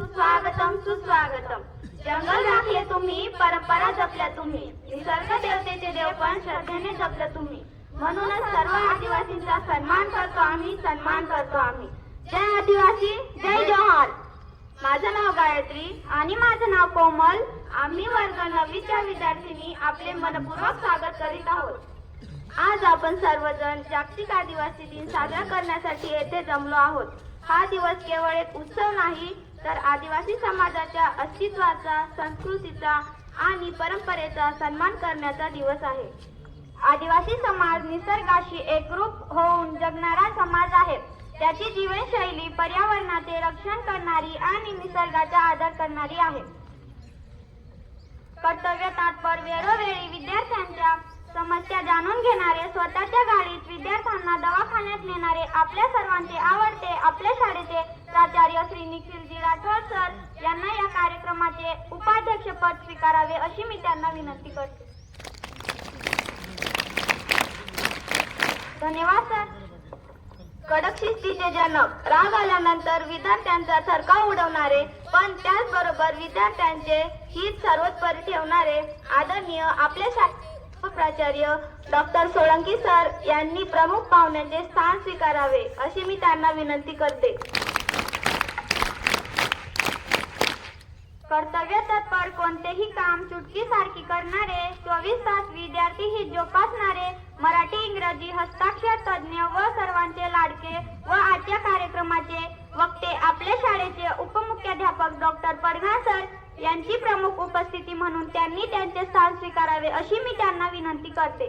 सुस्वागतम सुस्वागतम. जंगल राखले तुम्ही, परंपरा जपल्या तुम्ही, निसर्ग देवतेचे देवपण श्रद्धेने जपलं तुम्ही. म्हणूनच सर्व आदिवासींचा सन्मान करतो आम्ही, सन्मान करतो आम्ही. जय आदिवासी, जय जोहार. माझं नाव गायत्री आणि माझं नाव कोमल. आम्ही वर्ग 9वीच्या विद्यार्थिनी आपले मनपूर्वक स्वागत करीत आहोत. आज आपण सर्वजण जागतिक आदिवासी दिन साजरा करण्यासाठी येथे जमलो आहोत. हा दिवस केवळ एक उत्सव नाही, तर आदिवासी समाजाच्या अस्तित्वाचा, संस्कृतीचा आणि परंपरेचा सन्मान करण्याचा दिवस आहे. आदिवासी समाज निसर्गाशी एकरूप होऊन जगणारा समाज आहे. त्याची जीवनशैली पर्यावरणाचे रक्षण करणारी आणि निसर्गाचा आदर करणारी आहे. कर्तव्य तत्पर, वेळोवेळी विद्यार्थ्यांच्या समस्या जाणून घेणारे, स्वतःच्या गाडीत विद्यार्थ्यांना दवाखान्यात नेणारे, आपल्या सर्वांचे आवडते आपल्या शाळेचे प्राचार्य श्री निखिलजी राठोड सर यांना या कार्यक्रमाचे उपाध्यक्षपद स्वीकारावे अशी मी त्यांना विनंती करते. धन्यवाद सर. कडक शिस्तीचे जनक, राग आल्यानंतर विद्यार्थ्यांचा थरकाव उडवणारे पण त्याचबरोबर विद्यार्थ्यांचे हित सर्वोपरी ठेवणारे आदरणीय आपल्या प्राचार्य डॉक्टर सोळंकी सर यांनी प्रमुख पाहुण्यांचे स्थान स्वीकारावे अशी मी त्यांना विनंती करते. कर्तव्य तत्पर, कोणतेही काम चुटकीसारखी करणारे, 24 तास विद्यार्थी हित जोपासणारे, मराठी इंग्रजी हस्ताक्षर तज्ञ व सर्वांचे लाडके व आजच्या कार्यक्रमाचे वक्ते आपल्या शाळेचे उपमुख्याध्यापक डॉक्टर पडघा सर यांची प्रमुख उपस्थिती म्हणून त्यांनी त्यांचे स्थान स्वीकारावे अशी मी त्यांना विनंती करते.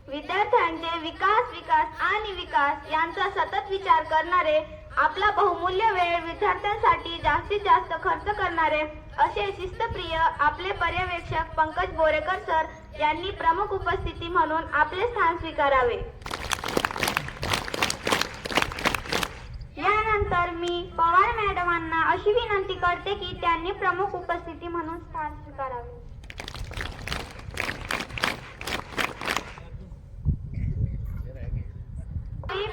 विद्यार्थ्यांचे विकास आणि विकास यांचा सतत विचार करणारे, आपला बहुमूल्य वेळ विद्यार्थ्यांसाठी जास्तीत जास्त खर्च करणारे असे शिस्तप्रिय आपले पर्यवेक्षक पंकज बोरेकर सर यांनी प्रमुख उपस्थिती म्हणून आपले स्थान स्वीकारावे. यानंतर मी पवार मॅडमांना अशी विनंती करते की त्यांनी प्रमुख उपस्थिती म्हणून स्थान स्वीकारावे.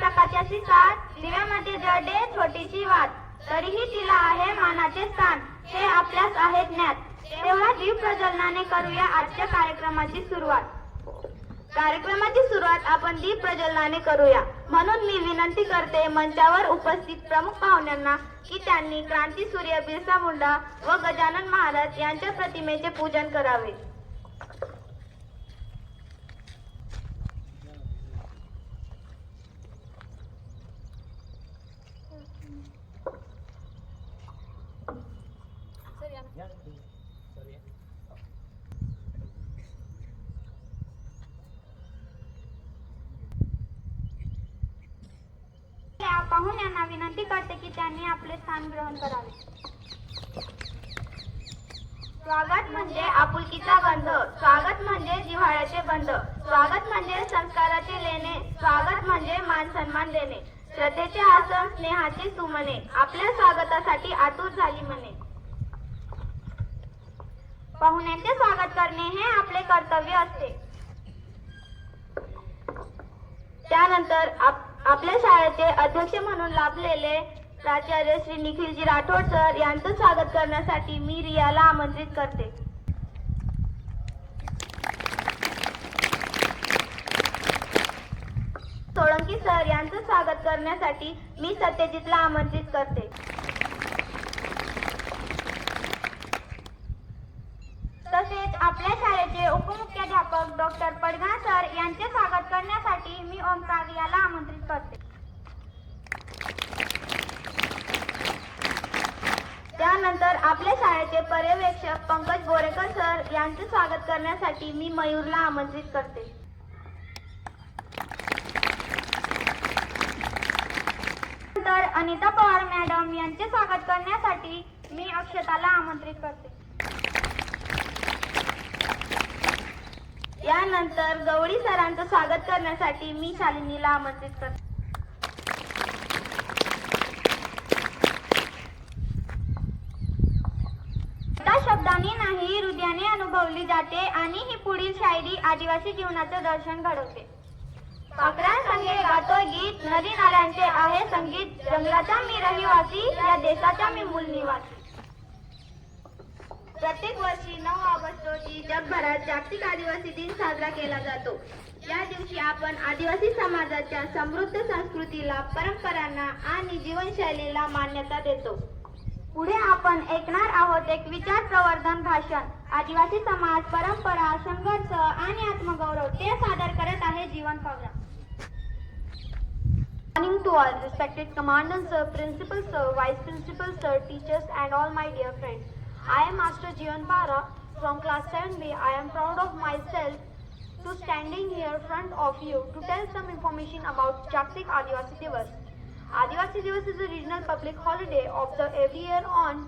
प्रकाशाची साथ, दिव्यामध्ये जडे छोटीशी वाट, तरीही तिला आहे मानाचे स्थान, हे आपल्यास आहे ज्ञात. तेव्हा दीप प्रज्वलनाने करूया आजच्या कार्यक्रमाची सुरुवात. आपण दीप प्रज्वलनाने करूया. म्हणून मी विनंती करते मंचावर उपस्थित प्रमुख पाहुण्यांना की त्यांनी क्रांतीसूर्य बिरसा मुंडा व गजानन महाराज यांच्या प्रतिमेचे पूजन करावे. पाहुण्यांना विनंती करते की त्यांनी आपले स्थान ग्रहण करावे. स्वागत म्हणजे आपुलकीचा गंध, स्वागत म्हणजे जिव्हाळ्याचे बंध, स्वागत म्हणजे संस्काराचे लेणे, स्वागत म्हणजे मान सन्मान देणे, श्रद्धेचे आसन, स्नेहाची सुमने, आपल्या स्वागतासाठी आतुर झाली मने. पाहुण्यांचे स्वागत करणे हे आपले कर्तव्य असते. त्यानंतर आपल्या शाळेचे अध्यक्ष म्हणून लाभलेले प्राचार्य श्री निखिलजी राठोड सर यांचं स्वागत करण्यासाठी मी रियाला आमंत्रित करते. सोळंकी सर यांचं स्वागत करण्यासाठी मी सत्यजितला आमंत्रित करते. तसेच आपल्या शाळेचे उपमुख्याध्यापक डॉक्टर पडघा सर यांचे स्वागत करण्यासाठी मी ओमकार याला आमंत्रित करते. त्यानंतर आपल्या शाळेचे पर्यवेक्षक पंकज बोरेकर सर यांचे स्वागत करण्यासाठी मी मयूरला आमंत्रित करते. नंतर अनिता पवार मॅडम यांचे स्वागत करण्यासाठी मी अक्षताला आमंत्रित करते. यानंतर गवळी सरांचं स्वागत करण्यासाठी मी शालिनीला आमंत्रित करते. एका शब्दाने नाही, हृदयाने अनुभवली जाते आणि ही पुढील शायरी आदिवासी जीवनाचं दर्शन घडवते. पाखरांसंगे गातोय गीत, नदी नाल्यांचे आहे संगीत, जंगलाचा मी रहिवासी, या देशाचा मी मूल निवासी. प्रत्येक वर्षी 9 ऑगस्ट रोजी जगभरात जागतिक आदिवासी दिन साजरा केला जातो. या दिवशी आपण आदिवासी समाजाच्या समृद्ध संस्कृतीला, परंपरांना आणि जीवनशैलीला मान्यता देतो. पुढे आपण ऐकणार आहोत एक विचार प्रवर्धन भाषण. आदिवासी समाज, परंपरा, संघर्ष आणि आत्मगौरव ते सादर करत आहे जीवन Pawara. Morning to all respected commandant sir, principal sir, vice principal sir, teachers and all my dear friends. I am Master Jeevan Para from class 7B. I am proud of myself to standing here front of you to tell some information about Jagtik Adivasi Divas. Adivasi Divas is a regional public holiday of the every year on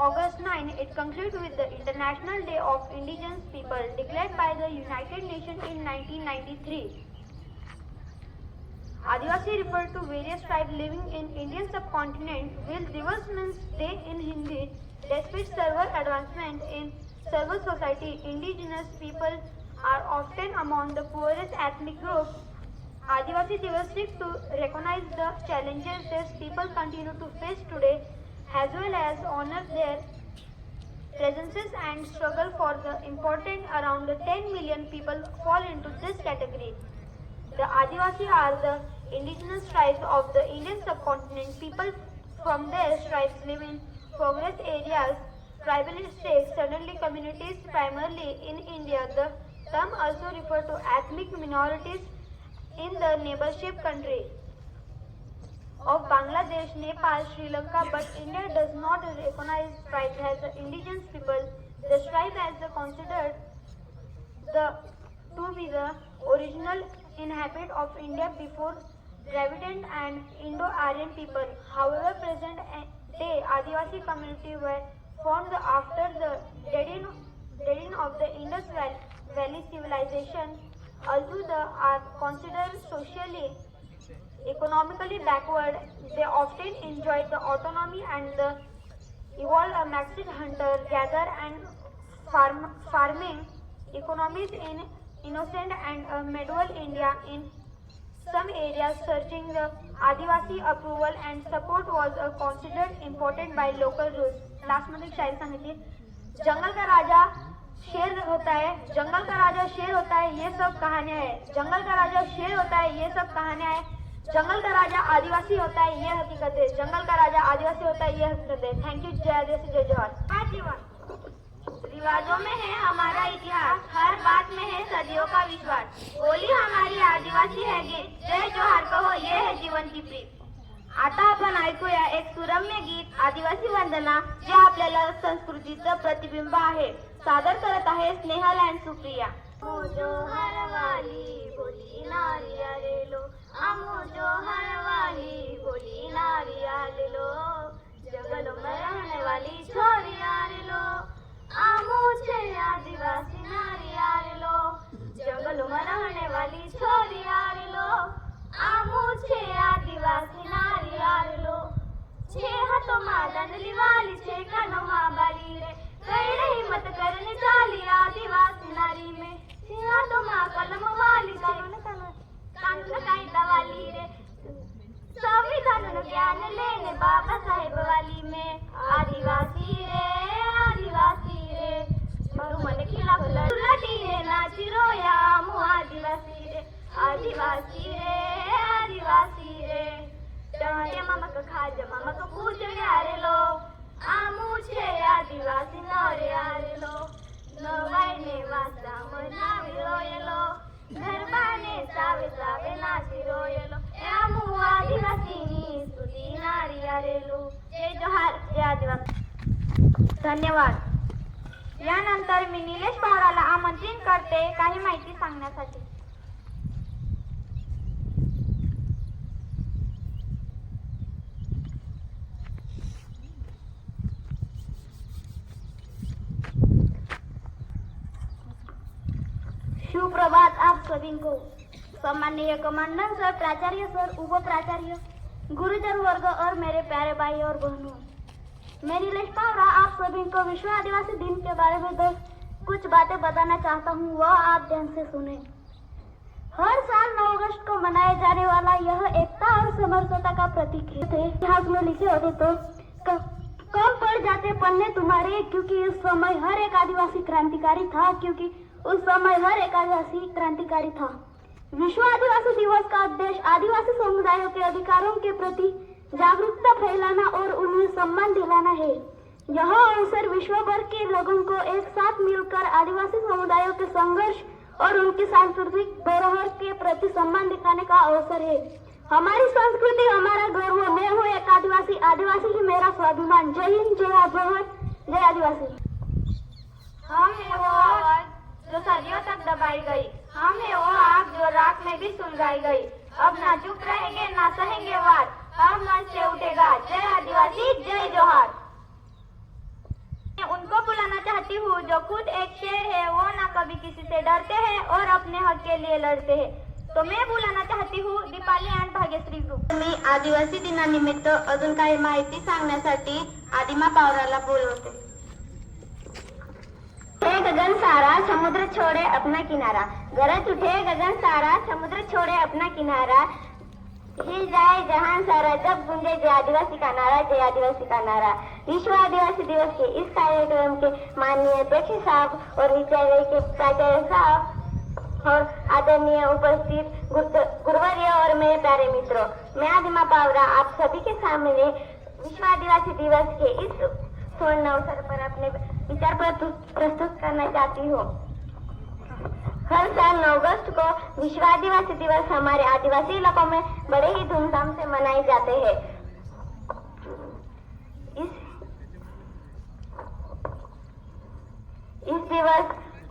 August 9. It concludes with the International Day of Indigenous People declared by the United Nations in 1993. Adivasi refer to various tribes living in Indian subcontinent, while Divas means day in Hindi. Despite several advancements in civil society, indigenous people are often among the poorest ethnic groups. Adivasi Divas seek to recognize the challenges these people continue to face today, as well as honor their presences and struggle for the important. Around 10 million people fall into this category. The Adivasi are the indigenous tribes of the Indian subcontinent. People from their tribes live in forest areas, tribal states, suddenly communities primarily in India. The term also refers to ethnic minorities in the neighborship country of Bangladesh, Nepal, Sri Lanka, but India does not recognize tribes as the indigenous people. The tribe as considered to be the original inhabitant of India before Dravidian and Indo-Aryan people. However, present day Adivasi community were formed after the deading of the Indus Valley civilization. Although they are considered socially, economically backward, they often enjoyed the autonomy and the evolved a mixed hunter-gatherer and farming economies in innocent and medieval India. In some areas, searching the Adivasi approval and support was considered important by local rules. Last में एक शायरी सांगितली, जंगल का राजा शेर होता है, जंगल का राजा शेर होता है, ये सब कहानियां है. जंगल का राजा शेर होता है, ये सब कहानियां है. जंगल का राजा आदिवासी होता है, ये हकीकत है. जंगल का राजा आदिवासी होता है, ये हकीकत है. Thank you. जय आदिवासी, जय जोहार. रिवाजों में है हमारा इतिहास, हर बात में है सदियों का विश्वास. बोली हमारी आदिवासी है गीत, जय जोहार कहो, ये है जीवन की प्रीत. आता आपण ऐकूया एक सुरम्य गीत आदिवासी वंदना, जे आपल्याला संस्कृतीचं प्रतिबिंब आहे. सादर करत आहे स्नेहल अँड सुप्रिया. जो हरवाली बोली नारिया रे लो, आमो जो हरवाली बोली नारिया रे लो, जंगल में रहने वाली छोरिया रे लो, आमो छे आदिवासी नारिया रे लो, जंगल में रहने वाली छोरिया रे लो, आमो छे आदिवासी नारिया रे लो. छे हाथों माँ दंडली वाली, छे कानों माँ बाली रे, कई हिम्मत करने चाली आदिवासी नारी में. छे हाथों माँ कलम वाली, कानून कायदा वाली रे, संविधान ज्ञान लेने बाबा साहेब वाली में. आदिवासी रे, आदिवासी रे, मन खिलाफ लड़ी रे, नाची रोया मु आदिवासी रे, आदिवासी रे, आदिवासी रे. टमाटे मामा का खाज मामा का पूछ रे लो, आमू छे आदिवासी नरे आरे लो, नवाईने वासा मनावी रोयलो, गरबाने सावे सावे नाची रोयलो, आमू आदिवासीनी स्तुती नारी आरे लो. जय जोहार, जय आदिवासी. धन्यवाद. यानंतर मी निलेश पवाराला आमंत्रित करते काही माहिती सांगण्यासाठी. सुप्रभात आप सभी को. सम्माननीय कमांडेंट सर, प्राचार्य सर, उप प्राचार्य, गुरुजन वर्ग और मेरे प्यारे भाई और बहनों, मैं नीलेश पावरा आप सभी को विश्व आदिवासी दिन के बारे में कुछ बातें बताना चाहता हूँ, वह आप ध्यान से सुने. हर साल 9 अगस्त को मनाया जाने वाला यह एकता और समरसता का प्रतीक है। इतिहास में लिखे होते तो कम पड़ जाते पन्ने तुम्हारे, क्योंकि उस समय हर एक आदिवासी क्रांतिकारी था, क्योंकि उस समय हर एक आदिवासी क्रांतिकारी था। विश्व आदिवासी दिवस का उद्देश्य आदिवासी समुदायों के अधिकारों के प्रति जागरूकता फैलाना और उन्हें सम्मान दिलाना है। यह अवसर विश्व भर के लोगों को एक साथ मिलकर आदिवासी समुदायों के संघर्ष और उनकी सांस्कृतिक धरोहर के प्रति सम्मान दिखाने का अवसर है। हमारी संस्कृति हमारा गर्व, मैं हूँ एक आदिवासी, आदिवासी ही मेरा स्वाभिमान। जय हिंद, जय जवाहर, जय आदिवासी। हम है वो आवाज जो सदियों तक दबाई गई, हम है वो आग जो रात में भी सुलगाई गई। अब ना चुप रहेंगे ना सहेंगे वार, हम मंच से उठेगा जय आदिवासी, जय जोहार। मैं उनको बुलाना चाहती हूँ जो खुद एक शेर है, वो ना कभी किसी से डरते हैं और अपने हक के लिए लढते हैं। तो मैं बोलायला चाहती हूँ दीपाली आणि भाग्यश्री ग्रुप। मी आदिवासी दिनानिमित्त अजून काही माहिती सांगण्यासाठी आदिमा पावराला बोलवते। हे गगन सारा समुद्र छोड़े अपना किनारा, गरज उठे गगन सारा समुद्र छोड़े अपना किनारा, हिल जाए जहां सारा जब गूंजे जय आदिवासी का नारा, जय आदिवासी का नारा। विश्व आदिवासी दिवस के इस कार्यक्रम के माननीय अध्यक्ष साहब और विद्यालय के प्राचार्य साहब और आदरणीय उपस्थित गुरुवर्य और मेरे प्यारे मित्रों, मैं आदिमा पावरा आप सभी के सामने विश्व आदिवासी दिवस के इस स्वर्ण अवसर पर अपने विचार प्रस्तुत करना चाहती हूँ। हर साल 9 अगस्त को विश्व आदिवासी दिवस हमारे आदिवासी इलाकों में बड़े ही धूमधाम से मनाए जाते हैं। इस दिवस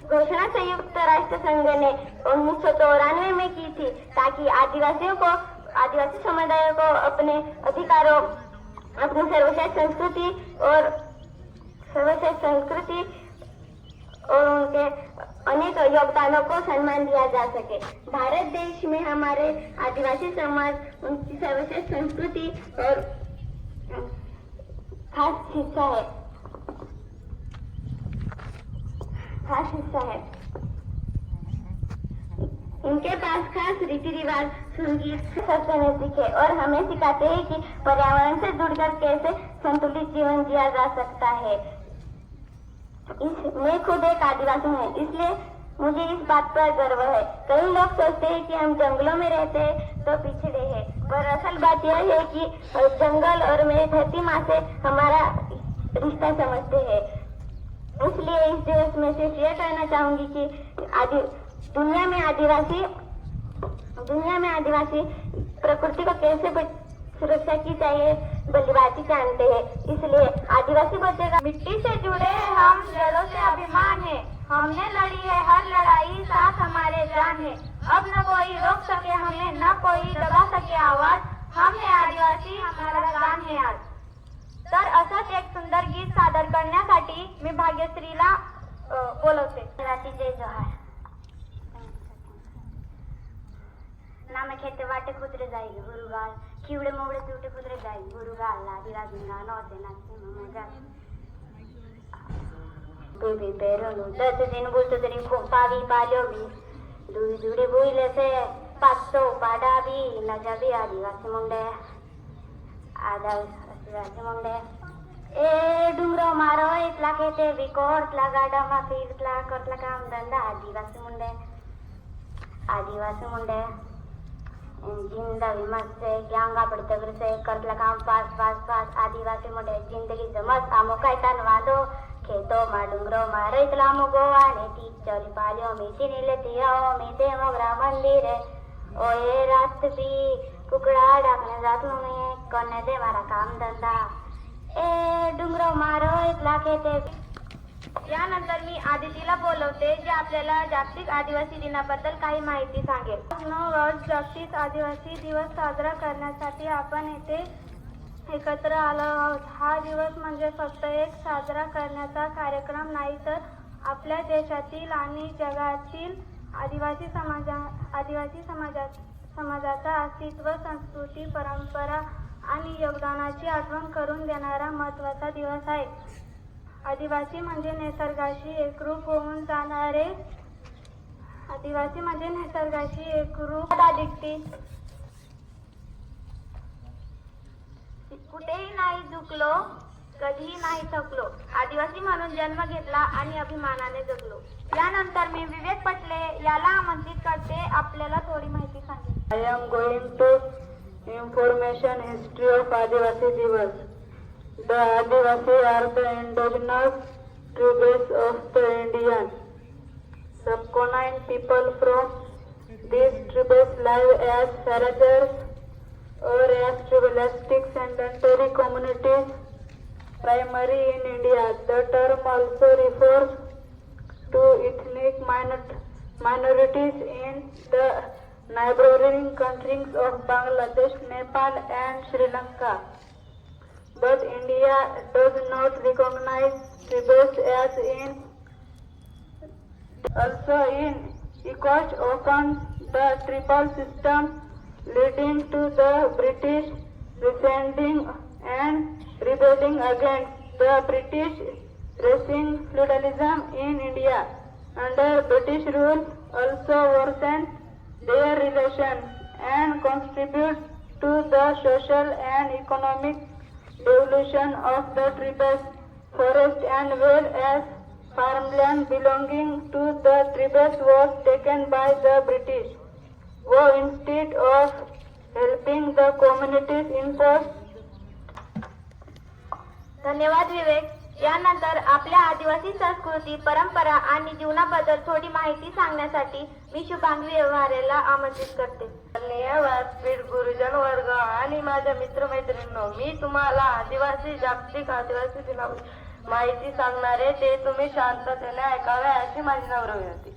घोषणा संयुक्त राष्ट्र संघ ने 1994 में की थी, ताकि आदिवासी समुदायों को अपने अधिकारों, अपनी सर्वश्रेष्ठ संस्कृति और उनके अनेक योगदानों को सम्मान दिया जा सके। भारत देश में हमारे आदिवासी समाज उनकी सर्वश्रेष्ठ संस्कृति और खास हिस्सा है। इनके पास खास रीति रिवाज, संगीत, संस्कृति है और हमें सिखाते हैं कि पर्यावरण से जुड़कर कैसे संतुलित जीवन जिया जा सकता है। मैं खुद एक आदिवासी हूँ, इसलिए मुझे इस बात पर गर्व है। कई लोग सोचते हैं कि हम जंगलों में रहते हैं तो पिछड़े हैं, पर असल बात यह है कि जंगल और मेरी धरती माँ से हमारा रिश्ता समझते हैं। इसलिए इस दिवस में सिर्फ यह कहना चाहूंगी कि दुनिया में आदिवासी प्रकृति को कैसे सुरक्षा की चाहिए भलीभांति जानते हैं। इसलिए आदिवासी बचेगा। मिट्टी से जुड़े हम, जड़ों से अभिमान है, हमने लड़ी है हर लड़ाई, साथ हमारे जान है। अब न कोई रोक सके हमें, न कोई दबा सके आवाज, हम है आदिवासी, हमारा जान है आज। तर असंच एक सुंदर गीत सादर करण्यासाठी मी भाग्यश्रीला बोलवते। जय जोहार। नाम खेते वाटे कुत्रे जाई गुरुगाल, खिवडे मोवडे तुटे कुत्रे जाई गुरुगाल, आदिराजिंगा नौते नाचे मजा बेबी पेरोनु 10 दिन बोलतो तरी खूप पावी पाल्यो मी, दुई दुडे बोइले से 500 पाडावी नजावी आदिवासी मुंडे ए डुंगरो मारो इतला खेते विकोटला गाडामा फिरतला करतला काम धंदा आदिवासी मुंडे जिंदगी मस्त से ग्यांगा पडतगर से करतला काम पास आदिवासी मुंडे जिंदगी जमत आमो काय तन वादो खेतो मा डुंगरो मा रैतला मो गोवाने ती चली पालियो मी तिनीले तियाओ मी ते मोगरा मंदिर ओए रात भी कुकड़ा डाकने जातो मी करने दे मारा काम धंदा ए डुंगरो मारो इतला खेते। यानंतर मी आदितीला बोलवते, जे आपल्याला जागतिक आदिवासी दिनाबद्दल काही माहिती सांगेल। 9 ऑगस्ट जागतिक आदिवासी दिवस साजरा करण्यासाठी आपण येथे एकत्र आलो आहोत। हा दिवस म्हणजे फक्त एक साजरा करण्याचा कार्यक्रम नाही, तर आपल्या देशातील आणि जगातील आदिवासी समाजाचा अस्तित्व, संस्कृती, परंपरा आणि योगदानाची आठवण करून देणारा महत्त्वाचा दिवस आहे। आदिवासी म्हणजे निसर्गाशी एकरूप होऊन जाणारे आदिवासी म्हणजे निसर्गाशी एकरूप दिसते. कुठेही नाही झुकलो, कधीही नाही थकलो. आदिवासी म्हणून जन्म घेतला आणि अभिमानाने जगलो. यानंतर मी विवेक पटले याला आमंत्रित करते, आपल्याला थोडी माहिती सांगेल. I am going to information history of Adivasi Divas. The Adivasi are the indigenous tribes of the Indian subcontinent. People from these tribes live as foragers or as tribalistic sedentary communities, primary in India. The term also refers to ethnic minorities in the neighboring countries of Bangladesh, Nepal and Sri Lanka. But India does not recognize tribes as in also in Ecoch opened the tribal system, leading to the British rescinding and rebelling against the British, raising feudalism in India. Under British rule also worsened their relations and contribute to the social and economic devolution of the tribes. Forest and well as farmland belonging to the tribes was taken by the British, who instead of helping the communities imposed. धन्यवाद विवेक. यानंतर आपल्या आदिवासी संस्कृती, परंपरा आणि जीवनाबद्दल थोडी माहिती सांगण्यासाठी मी शुभांगी व्यवहारेला आमंत्रित करते. व्यासपीठ, गुरुजन वर्ग आणि माझ्या मित्रमैत्रिणींनो, मी तुम्हाला जागतिक आदिवासी दिनाबद्दल माहिती सांगणारे. ते तुम्ही शांततेने ऐकावे अशी माझी नम्र विनंती.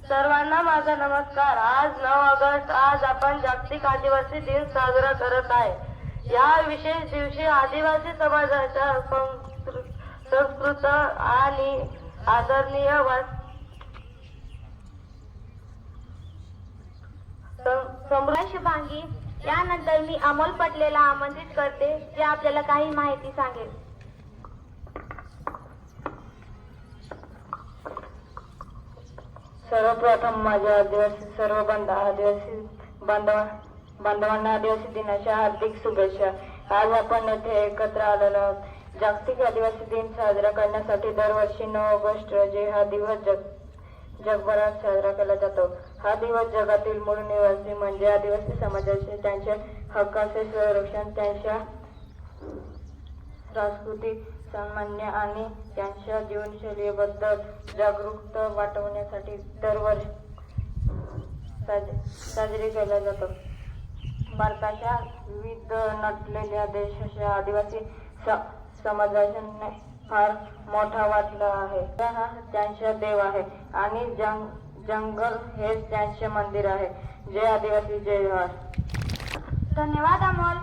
सर्वांना माझा नमस्कार. आज 9 ऑगस्ट, आज आपण जागतिक आदिवासी दिन साजरा करत आहे. या विशेष दिवशी आदिवासी समाजाच्या संस्कृत आणि आदरणीय शुभांगी. यानंतर मी अमोल पटलेला आमंत्रित करते, जे आपल्याला काही माहिती सांगेल. सर्वप्रथम माझ्या सर्व बांधवांना आदिवासी दिनाच्या हार्दिक शुभेच्छा. आज आपण येथे एकत्र आलेलो आहोत. जागतिक आदिवासी दिन साजरा करण्यासाठी दरवर्षी 9 ऑगस्ट रोजी हा दिवस जगभरात साजरा केला जातो. हा दिवस जगातील मूळ निवासी म्हणजे आदिवासी समाजाचे त्यांच्या हक्काचे संरक्षण, त्यांच्या सांस्कृतिक सन्मान आणि त्यांच्या जीवनशैलीबद्दल जागरूकता वाढवण्यासाठी दरवर्षी साजरी केला जातो. भारताच्या विविध नटलेल्या देशाच्या आदिवासी समाजाने फार मोठा वाटला आहे. हा त्यांचा देव आहे आणि जंगल हेच त्यांचे मंदिर आहे. जय आदिवासी, जय जोहार. धन्यवाद अमोल.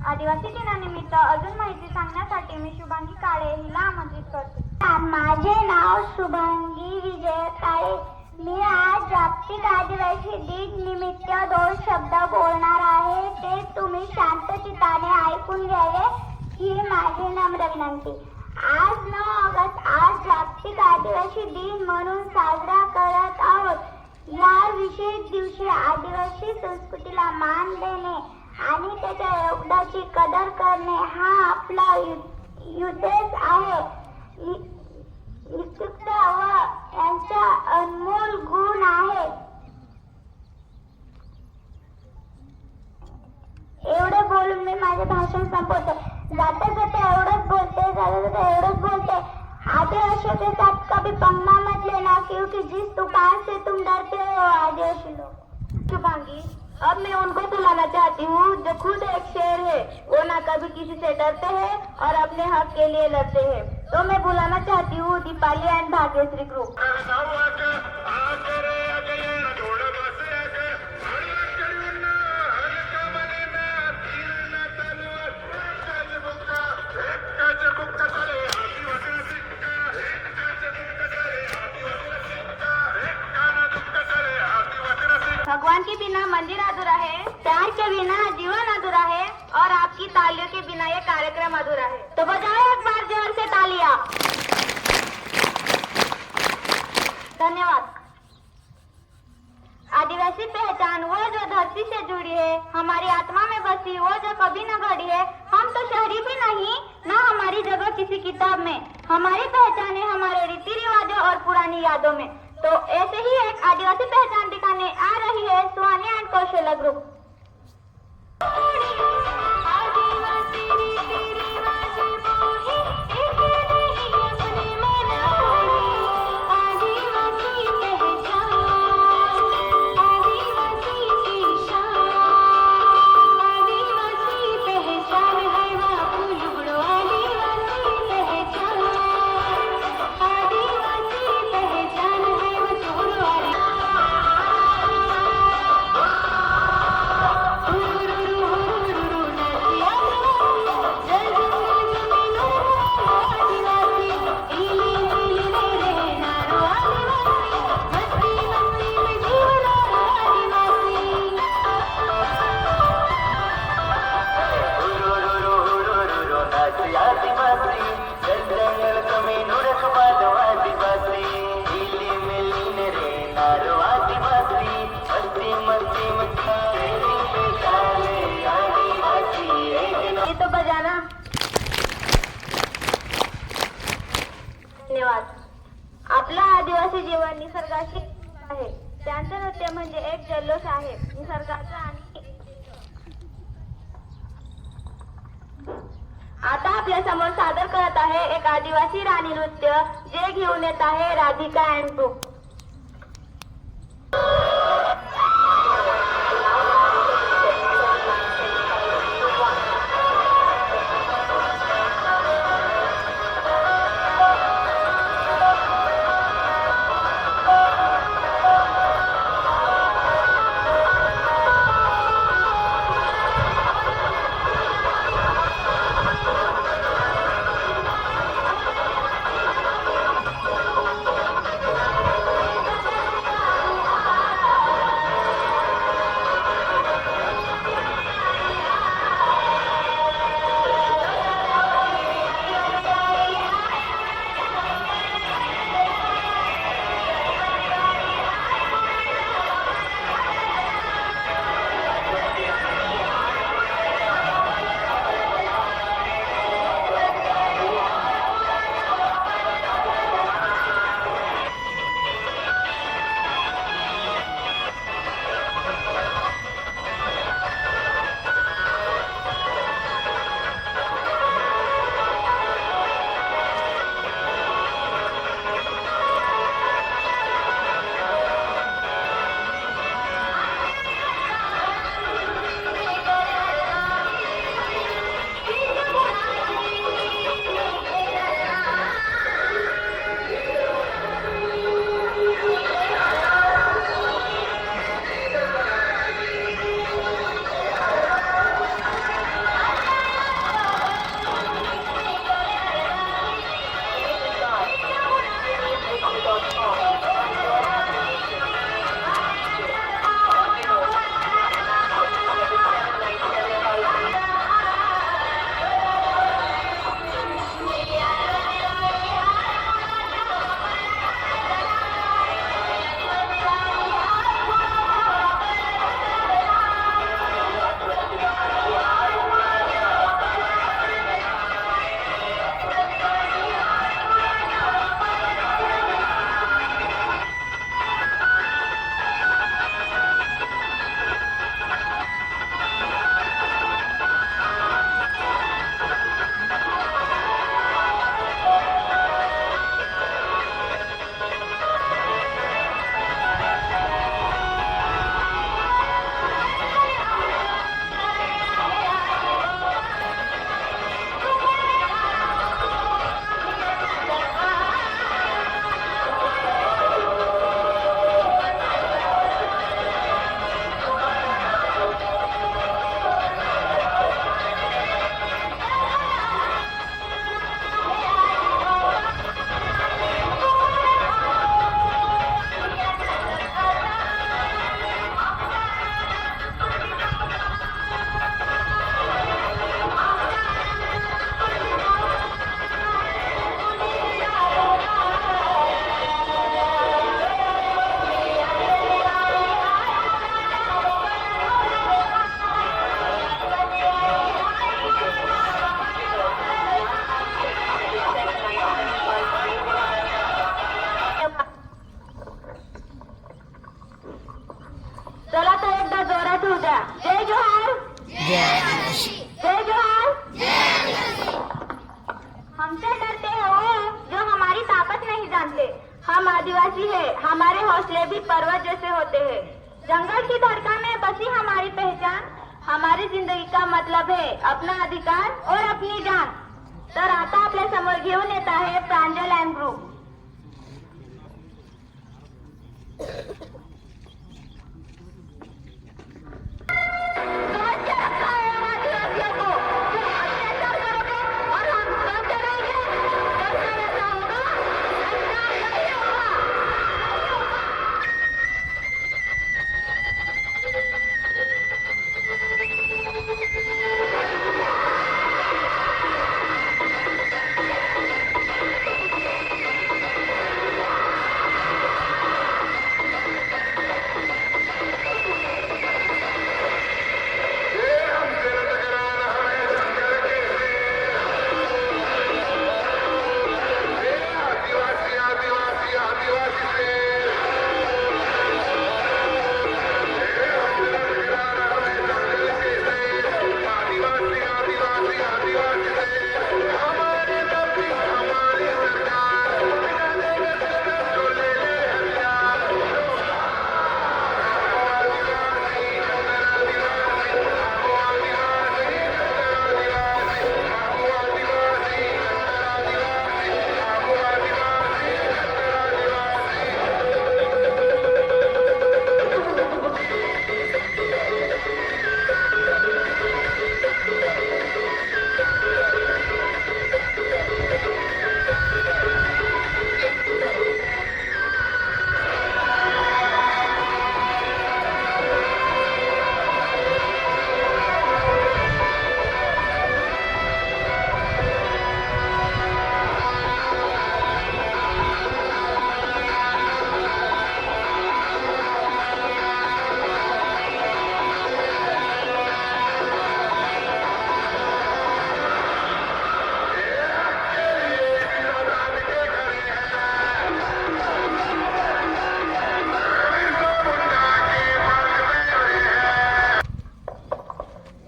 आदिवासी दिनानिमित्त अजून माहिती सांगण्यासाठी मी शुभांगी काळे हिला आमंत्रित करते. माझे नाव शुभांगी विजय काळे. मी आज जागतिक आदिवासी दिन निमित्त 2 शब्द बोलणार आहे. ते तुम्ही शांतचित्ताने ऐकून घ्यावे ही माझी नम्र विनंती. आज 9 ऑगस्ट, आज जागतिक आदिवासी दिन म्हणून साजरा करत आहोत. या विशेष दिवशी आदिवासी संस्कृतीला मान देणे आणि त्याच्या योगदानाची कदर करणे हा आपला उद्देश आहे. उत्सुकता व यांचा अनमोल गुण आहे. एवढे बोलून मी माझे भाषण संपवते. जाते जाते एवढंच बोलते. आदिवासियों के साथ कभी पंगा मत लेना, क्योंकि जिस तूफान से तुम डरते हो आदिवासी लोग. शुभांगी, अब मैं उनको बुलाना चाहती हूँ जो खुद एक शेर है. वो ना कभी किसी से डरते हैं और अपने हक के लिए लड़ते हैं. तो मैं बुलाना चाहती हूँ दीपाली एंड भाग्यश्री ग्रुप. भगवान के बिना मंदिर अधूरा है, प्यार के बिना जीवन अधूरा है और आपकी तालियों के बिना ये कार्यक्रम अधूरा है. तो बजाओ एक बार जोर से तालियां. धन्यवाद. धरती से जुड़ी है, हमारी आत्मा में बसी वो जो कभी न घड़ी है। हम तो शहरी भी नहीं, न हमारी जगह किसी किताब में। हमारी पहचान है हमारे रीति रिवाजों और पुरानी यादों में। तो ऐसे ही एक आदिवासी पहचान दिखाने आ रही है सुहानी एंड कौशल्या ग्रुप। तो बजाना। धन्यवाद। आपलं आदिवासी जीवन निसर्गाशी आहे. त्यांचं नृत्य म्हणजे एक जल्लोष आहे निसर्गाचा. आणि आता आपल्या समोर सादर करत आहे एक आदिवासी राणी नृत्य, जे घेऊन येत आहे राधिका अँड ग्रुप. हैं। जंगल की धड़कन में बसी हमारी पहचान, हमारी जिंदगी का मतलब है अपना अधिकार और अपनी जान। तर आता आपल्या समोर घेऊन येत आहे प्रांजल अँड ग्रुप.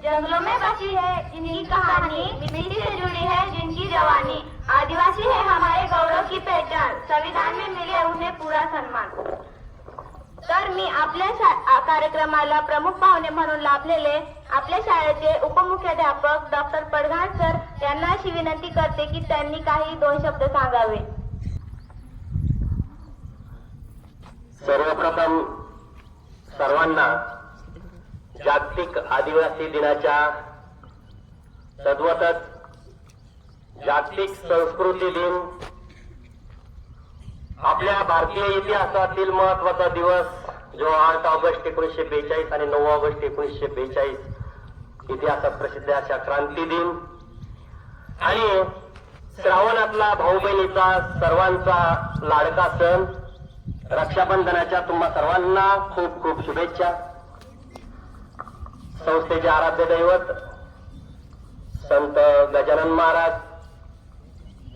जंगलों में बसी है जिनकी कहानी, मिट्टी से जुड़ी है जिनकी जवानी. आदिवासी है हमारे गौरव की पहचान, संविधान में मिले उन्हें पूरा सन्मान. तर मी आपल्या कार्यक्रमाला प्रमुख पाहुणे म्हणून लाभलेले आपल्या शाळेचे उपमुख्याध्यापक डॉक्टर पडघाण सर यांना अशी विनंती करते की त्यांनी काही 2 शब्द सांगावे. सर्वप्रथम सर्वांना जागतिक आदिवासी दिनाच्या तद्वतच जागतिक संस्कृती दिन, आपल्या भारतीय इतिहासातील महत्वाचा दिवस जो 8 ऑगस्ट 1942 आणि 9 ऑगस्ट 1942 इतिहासात प्रसिद्ध अशा क्रांती दिन आणि श्रावणातला भाऊ बहिणीचा सर्वांचा लाडका सण रक्षाबंधनाच्या तुम्हा सर्वांना खूप खूप शुभेच्छा. संस्थेचे आराध्य दैवत संत गजानन महाराज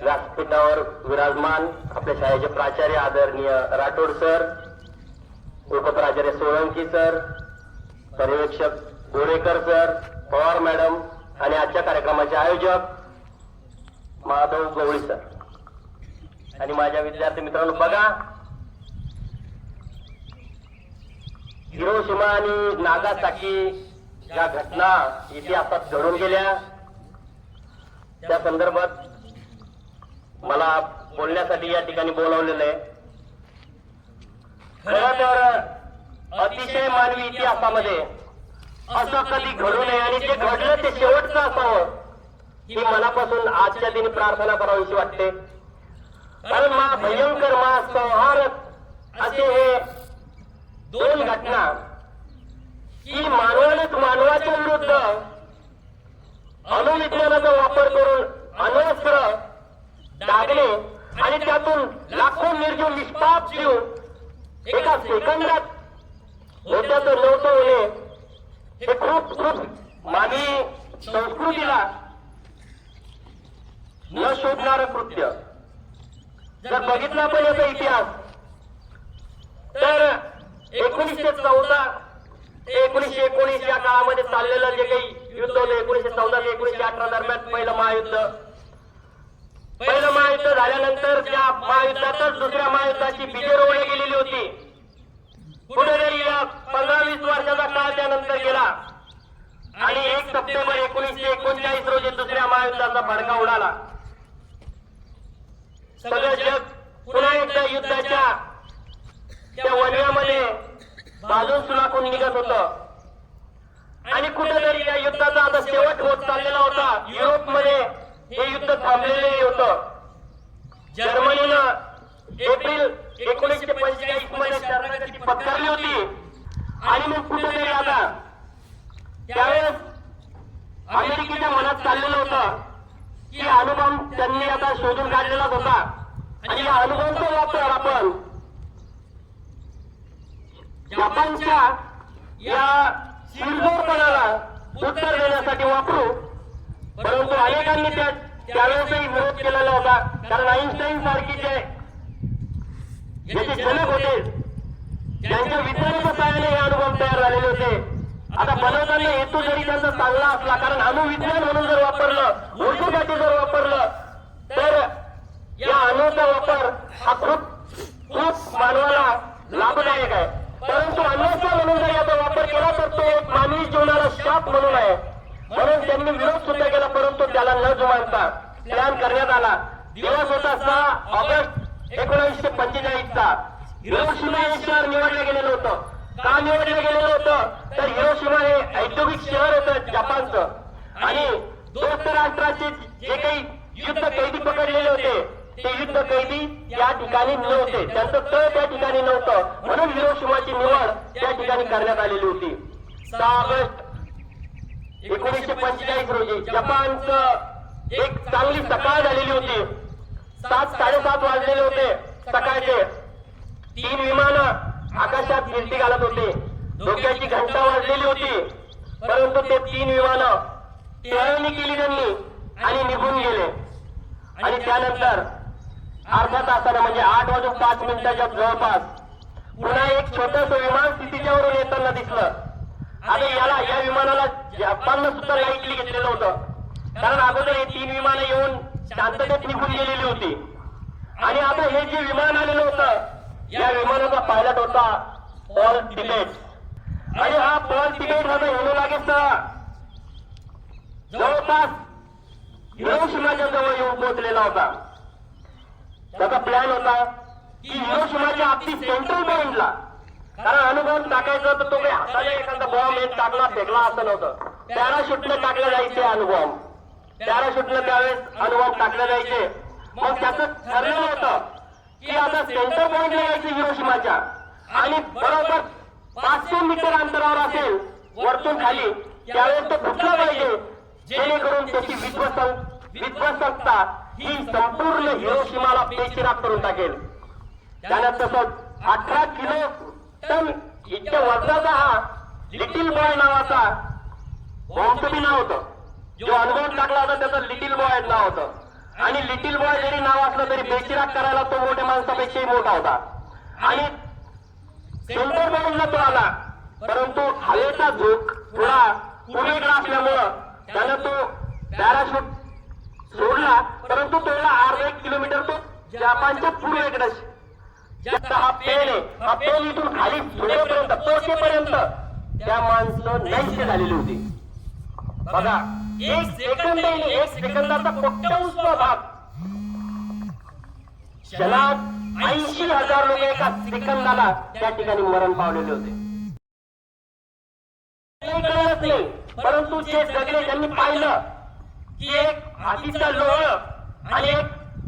व्यासपीठावर विराजमान, आपल्या शाळेचे प्राचार्य आदरणीय राठोड सर, उपप्राचार्य सोळंकी सर, पर्यवेक्षक गोरेकर सर, पवार मॅडम आणि आजच्या कार्यक्रमाचे आयोजक माधव गवळी सर आणि माझ्या विद्यार्थी मित्रांनो, बघा हिरोशिमा आणि नागासाकी ज्या घटना इतिहासात घडून गेल्या त्या संदर्भात मला बोलण्यासाठी या ठिकाणी बोलावलेलं आहे. खरं तर अतिशय मानवी इतिहासामध्ये असं कधी घडू नये आणि जे घडलं ते शेवटचं असावं ही मनापासून आजच्या दिनी प्रार्थना करावीशी वाटते. कारण भयंकर संहारक असे हे 2 घटना की मानवानेच मानवाच्या विरुद्ध अणुविज्ञानाचा वापर करून अण्वस्त्र डागणे आणि त्यातून लाखो निर्जीव निष्पाप जीव एका सेकंदात होत्याचं नव्हतं होणे हे खूप खूप मानवी संस्कृतीला न शोधणारं कृत्य. जर बघितला आपण याचा इतिहास तर 1914 ते 1919 या काळामध्ये चाललेलं जे काही युद्ध होतं 1914 ते 1918 दरम्यान पहिलं महायुद्ध झाल्यानंतर त्या महायुद्धातच दुसऱ्या महायुद्धाची बीजे रोवली गेलेली होती. कुठेतरी 15-20 वर्षाचा काळ त्यानंतर गेला आणि 1 सप्टेंबर 1939 रोजी दुसऱ्या महायुद्धाचा भडका उडाला. सगळं जग पुन्हा एकदा युद्धाच्या त्या वणव्यामध्ये बाजून सुलाखून निघत होतं आणि कुठेतरी या युद्धाचा आता शेवट होत चाललेला होता. युरोपमध्ये हे युद्ध थांबलेले होतं. जर्मनीनं एप्रिल 1945 मध्ये शरणागती पत्करली होती आणि मग कुठेतरी आता त्यावेळेस अमेरिकेच्या मनात चाललेलं होतं की अणुबॉम्ब त्यांनी आता शोधून काढलेलाच होता आणि या अणुबॉम्बचा वापर आपण जपानच्या या शिरजोरपणाला उत्तर देण्यासाठी वापरू. परंतु अनेकांनी त्यावेळेसही विरोध केलेला होता. कारण आईन्स्टाईन सारखीचे ज्याचे जनक होते त्यांच्या विज्ञानाच्या सहाय्याने हे अणुबॉम्ब तयार झालेले होते. आता बनवताना हेतू जरी त्यांचा चांगला असला, कारण अणुविज्ञान म्हणून जर वापरलं, ऊर्जेसाठी जर वापरलं तर या अणूचा वापर हा खूप मानवाला लाभदायक आहे. परंतु अन्नाचा म्हणून जर याचा वापर केला तर तो एक मानवी जीवनाला शाप म्हणून आहे. म्हणून त्यांनी विरोध सुद्धा केला. परंतु त्याला न जुमानता प्लॅन करण्यात आला. दिवस होता 6 ऑगस्ट 1945चा. हिरोशिमा हे शहर निवडलं गेलेलं होतं. का निवडलं गेलेलं होतं तर हिरोशिमा हे औद्योगिक शहर होतं जपानचं आणि दोस्त राष्ट्राचे जे काही युद्ध कैदी पकडलेले होते ते युद्ध कैदी त्या ठिकाणी नव्हते. त्यांचं तळ त्या ठिकाणी नव्हतं. म्हणून हिरोशिमाची निवड त्या ठिकाणी करण्यात आलेली होती. 6 ऑगस्ट 1945 रोजी जपानचं एक चांगली सकाळ झालेली होती. 7-7:30 वाजलेले होते सकाळचे. 3 विमानं आकाशात फिरती घालत होते. डोक्याची घंटा वाजलेली होती. परंतु ते 3 विमानं टेहळणी केली त्यांनी आणि निघून गेले. आणि त्यानंतर अर्ध्या तासानं म्हणजे 8:05 जवळपास पुन्हा एक छोटस विमान स्थितीच्यावरून येताना दिसलं. आता या विमानाला जपाननं सुद्धा लाईटली घेतलेलं होतं. कारण अगोदर हे 3 विमानं येऊन शांततेत निघून गेलेली होती. आणि आता हे जे विमान आलेलं होतं या विमानाचा पायलट होता पॉल तिबेट. आणि हा पॉल तिबेट हा हिरोशिमाच्या जवळपास हिरोशिमाच्या जवळ येऊन पोहोचलेला होता. त्याचा प्लॅन होता की हिरोशिमाच्या अगदी सेंट्रल पॉइंटला, कारण अणुबॉम्ब टाकायचं तर तो काही हाताने एखादा बॉम्ब टाकला फेकला असं नव्हतं. पॅराशूटनं टाकलं जायचे अणुबॉम्ब. पॅराशूटनं त्यावेळेस अणुबॉम्ब टाकले जायचे. मग त्याचं ठरलेलं होतं की आता सेंटर पॉइंटला यायचं हिरोशिमाच्या आणि बरोबर 500 मीटर अंतरावर असेल वरतून खाली त्यावेळेस तो फुटला पाहिजे, जेणेकरून त्याची विध्वंसकता ही संपूर्ण हिरोशिमाला बेचिराख करून टाकेल. त्यानं तसंच 18 किलो टन इतक्या वजनाचा हा लिटिल बॉय नावाचा बॉम्बचं बी नाव होतं. जो अणुबॉम्ब टाकला होता त्याचं लिटिल बॉय नाव होतं. आणि लिटिल बॉय जरी नाव असलं तरी बेचिराख करायला तो मोठ्या माणसापेक्षाही मोठा होता. आणि सेंटर पॉइंटला तो आला. परंतु हवेचा झोक थोडा पूर्वेकडे असल्यामुळं त्यानं तो पॅराशूट सोडला. परंतु तोला अर्धा 1 किलोमीटर तो जपानच्या पूर्वेकडे ज्याचा हा पेन आहे, हा पेन इथून खाली झुलेपर्यंत पोहोचेपर्यंत त्या माणसं नाहीसे झालेली होती. बघा, 1 सेकंदाचा कोट्यवधीचा भाग क्षणात 80,000 लोक एका सेकंदाला त्या ठिकाणी मरण पावलेले होते. कळलंच नाही. परंतु जे जगले त्यांनी पाहिलं की एक हातीचा लोह आणि एक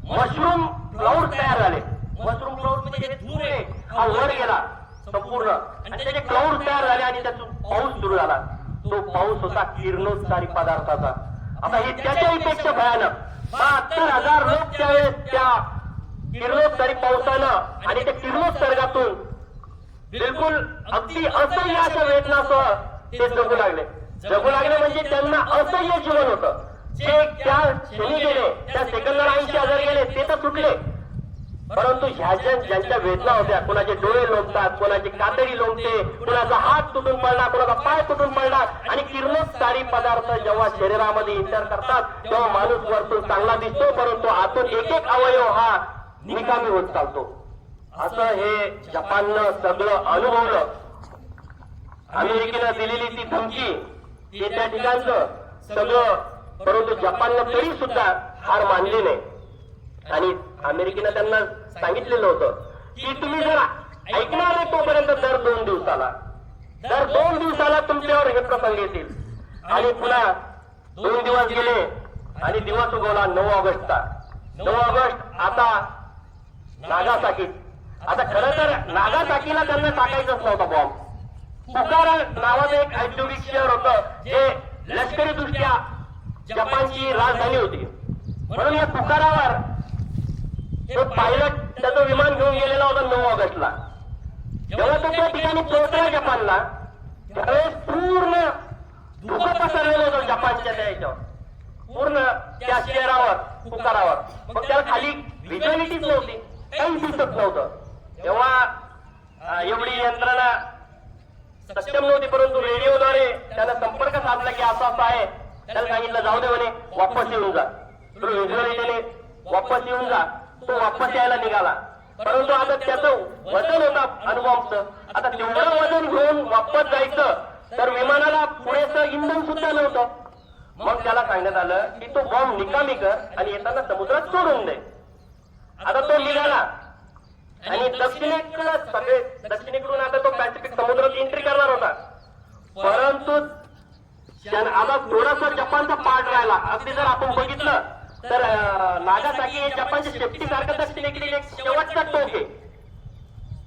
मशरूम क्लाउड तयार झाले. मशरूम क्लाउड म्हणजे जे धूर आहे हा वर गेला संपूर्ण आणि त्याचे क्लाउड तयार झाले आणि त्यातून पाऊस सुरू झाला. तो पाऊस होता किरणोत्सारी पदार्थाचा. आता हे त्याच्याही पेक्षा भयानक 72,000 लोक त्यावेळेस त्या किरणोत्सारी पावसानं आणि त्या किरणोत्सर्गातून बिलकुल अगदी असह्य अशा वेदनासह ते जगू लागले. जगू लागले म्हणजे त्यांना असह्य जीवन होतं. जे त्या क्षणी गेले, त्या सेकंदाला 80,000 गेले ते तर सुटले. परंतु ह्या ज्यांच्या वेदना होत्या, कोणाचे डोळे लोंबतात, कोणाची कातडी लोंबते, कोणाचा हात तुटून पडला, कोणाचा पाय तुटून पडला आणि किरणोत्सारी पदार्थ जेव्हा शरीरामध्ये इंटर करतात तेव्हा माणूस वरतून चांगला दिसतो, परंतु आतून एक एक अवयव हा निकामी होत चालतो. असं हे जपाननं सगळं अनुभवलं. अमेरिकेनं दिलेली ती धमकी, ते त्या ठिकाणचं सगळं, परंतु जपाननं तरी सुद्धा हार मानली नाही. आणि अमेरिकेनं त्यांना सांगितलेलं होतं की तुम्ही जर ऐकणार नाही तोपर्यंत दर 2 दिवसाला तुमच्यावर हे प्रसंग येतील. आणि पुन्हा 2 दिवस गेले आणि दिवस उगवला 9 ऑगस्टचा. 9 ऑगस्ट आता नागासाकी. आता खरं तर नागासाकीला त्यांना टाकायचंच नव्हता बॉम्ब. पुकारा नावाचं एक औद्योगिक शहर होतं जे लष्करी दृष्ट्या जपानची राजधानी होती. म्हणून या पुकारावर तो पायलट त्याचं विमान घेऊन गेलेला होता 9 ऑगस्टला. जेव्हा तो त्या ठिकाणी पोहोचला जपानला, त्यावेळेस पूर्ण धुकं पसरलेलं होतं जपानच्या त्या याच्यावर, पूर्ण त्या शहरावर, पुकारावर. मग त्याला खाली व्हिज्युअलिटीच नव्हती, काही दिसत नव्हतं. तेव्हा एवढी यंत्रणा सक्षम नव्हती, परंतु रेडिओद्वारे त्याला संपर्क साधला की असं असं आहे. त्याला सांगितलं जाऊ दे म्हणे, वापस येऊन जा. तो व्हिज्युअलिटीने वापस येऊन जा. तो वापस यायला निघाला. परंतु आता त्याचं वजन होतं अणुबॉम्बचं. आता तेवढं वजन घेऊन वापस जायचं तर विमानाला पुरेसं इंधन सुद्धा नव्हतं. मग त्याला सांगण्यात आलं की तो बॉम्ब निकामी कर आणि येताना समुद्रात सोडून दे. आता तो निघाला आणि दक्षिणेकडून आता तो पॅसिफिक समुद्रात एंट्री करणार होता. परंतु आता थोडासा जपानचा पार्ट राहिला. अगदी जर आपण बघितलं तर नागासाकी हे जपानच्या सेफ्टी सारखं दक्षिणेकडील एक शेवटचा टोक आहे.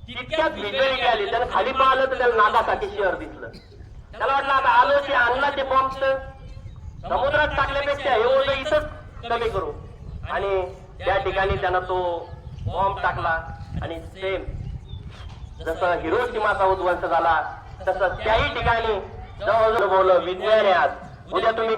तितक्यात व्हिज्युअलिटी आली. त्यानं खाली पाहिलं तर त्याला नागासाकी शहर दिसलं. त्याला वाटलं आता आलो की आणला ते बॉम्ब समुद्रात टाकल्यापेक्षा हे ओझं इथंच कमी करू. आणि त्या ठिकाणी त्यानं तो बॉम्ब टाकला. आणि सेम जसं हिरोशिमाचा उद्ध्वंस झाला तसं त्याही ठिकाणी जवळजवळ बोललं विज्ञान आहे. आज उद्या तुम्ही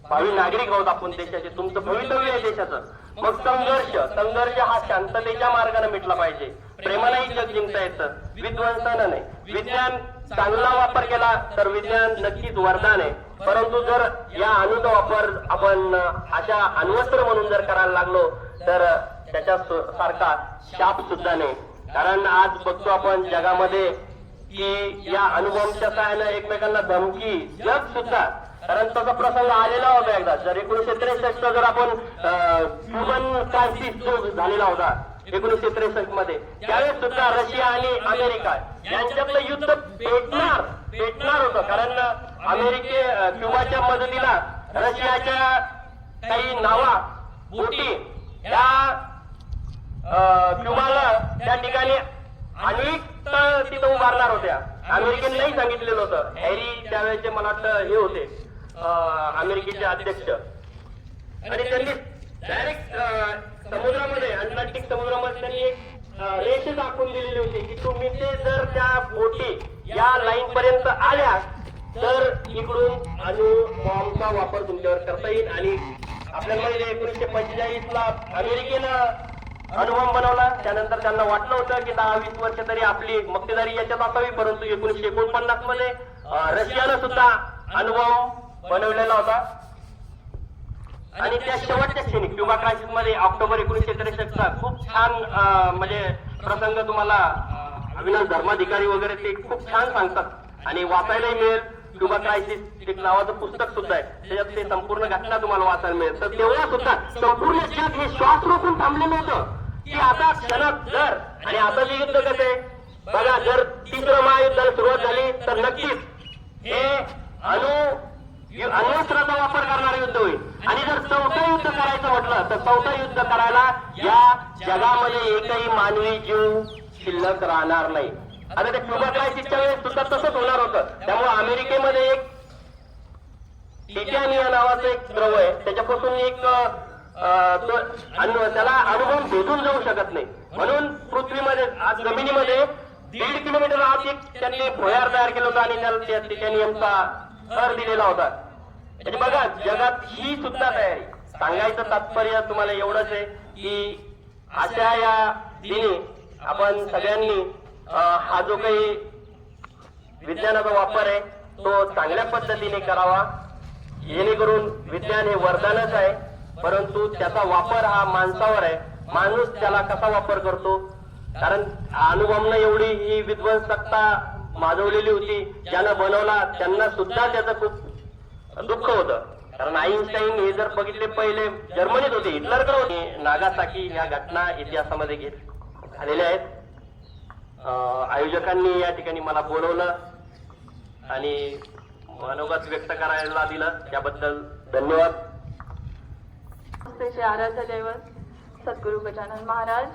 भावी नागरिक आहोत आपण देशाचे, तुमचं भवितव्य आहे देशाचं. मग संघर्ष हा शांततेच्या मार्गाने मिटला पाहिजे. प्रेमालाही जग जिंकता येतं, विध्वंसानं नाही. विज्ञान चांगला वापर केला तर विज्ञान नक्कीच वरदान आहे. परंतु जर या अणूचा वापर आपण अशा अण्वस्त्र म्हणून जर करायला लागलो तर त्याच्या सारखा शाप सुद्धा नाही. कारण आज बघतो आपण जगामध्ये की या अणुबॉम्बच्या सहाय्यानं एकमेकांना धमकी, जग सुद्धा, कारण तसा प्रसंग आलेला होता एकदा. जर 1963 जर आपण क्युबन क्रायसिस जो झालेला होता 1963 मध्ये, त्यावेळेस सुद्धा रशिया आणि अमेरिका यांच्यातलं युद्ध पेटणार होतं. कारण क्युबाच्या मदतीला रशियाच्या काही नावा बोटी या क्युबाला त्या ठिकाणी आण्विक तिथं उभारणार होत्या. अमेरिकेने नाही सांगितलेलं होतं. हॅरी त्यावेळेचे मला वाटतं हे होते अमेरिकेचे अध्यक्ष. आणि त्यांनी डायरेक्ट समुद्रामध्ये, अटलांटिक समुद्रामध्ये त्यांनी एक रेषा दाखवून दिलेली होती की तुम्ही ते जर त्या बोटी या लाईन पर्यंत आल्या तर इकडून अणुबॉम्बचा वापर तुमच्यावर करता येईल. आणि आपल्याला माहिती आहे 1945 ला अमेरिकेनं अणुबॉम्ब बनवला. त्यानंतर त्यांना वाटलं होतं की 10-20 वर्ष तरी आपली मक्तेदारी याच्यात असावी. परंतु 1949 मध्ये रशियानं सुद्धा अणुबॉम्ब बनवलेला होता. आणि त्या शेवटच्या क्षणी क्युबा क्रायसिस मध्ये ऑक्टोबर 1963 चा खूप छान म्हणजे प्रसंग तुम्हाला अविनाश धर्माधिकारी वगैरे ते खूप छान सांगतात आणि वाचायलाही मिळेल. क्युबा क्रायसिस एक नावाचं पुस्तक सुद्धा आहे, त्याच्यात ते संपूर्ण घटना तुम्हाला वाचायला मिळेल. तर तेव्हा सुद्धा संपूर्ण जग हे श्वास रोखून थांबलेलं होतं की आता क्षणात जर, आणि आता जे युद्ध कसं आहे बघा, जर 3रं महायुद्धाला सुरुवात झाली तर नक्कीच हे अण्वस्त्राचा वापर करणारं युद्ध होईल. आणि जर 4थं युद्ध करायचं म्हटलं तर 4थं युद्ध करायला या जगामध्ये एकही मानवी जीव शिल्लक राहणार नाही. आता त्या क्युबा क्रायसिसच्या वेळेस सुद्धा तसंच होणार होतं. त्यामुळे अमेरिकेमध्ये एक टिटॅनिया नावाचं एक द्रव आहे, त्याच्यापासून एक त्याला अणुबॉम्ब भेटून जाऊ शकत नाही. म्हणून पृथ्वीमध्ये आज जमिनीमध्ये 1.5 किलोमीटर आत एक त्यांनी भुयार तयार केलं होतं आणि त्याला टिटॅनियमचा थर दिलेला होता. म्हणजे बघा जगात ही सुद्धा तयारी. सांगायचं तात्पर्य तुम्हाला एवढंच आहे की अशा या दिनी आपण सगळ्यांनी हा जो काही विज्ञानाचा वापर आहे तो चांगल्या पद्धतीने करावा. जेणेकरून विज्ञान हे वरदानच आहे, परंतु त्याचा वापर हा माणसावर आहे. माणूस त्याला कसा वापर करतो. कारण अणुबॉम्बनं एवढी ही विध्वंसकता माजवलेली होती, ज्यानं बनवला त्यांना सुद्धा त्याचं खूप दुःख होतं. कारण आईन्स्टाईन हे जर बघितले पहिले जर्मनीत होते, हिटलरकडे होते. नागासाकी ह्या घटना इतिहासामध्ये झालेल्या आहेत. आयोजकांनी या ठिकाणी मला बोलवलं आणि मनोगत व्यक्त करायला दिलं, त्याबद्दल धन्यवाद. संस्थेचे आराध्य दैवत सद्गुरू गजानन महाराज,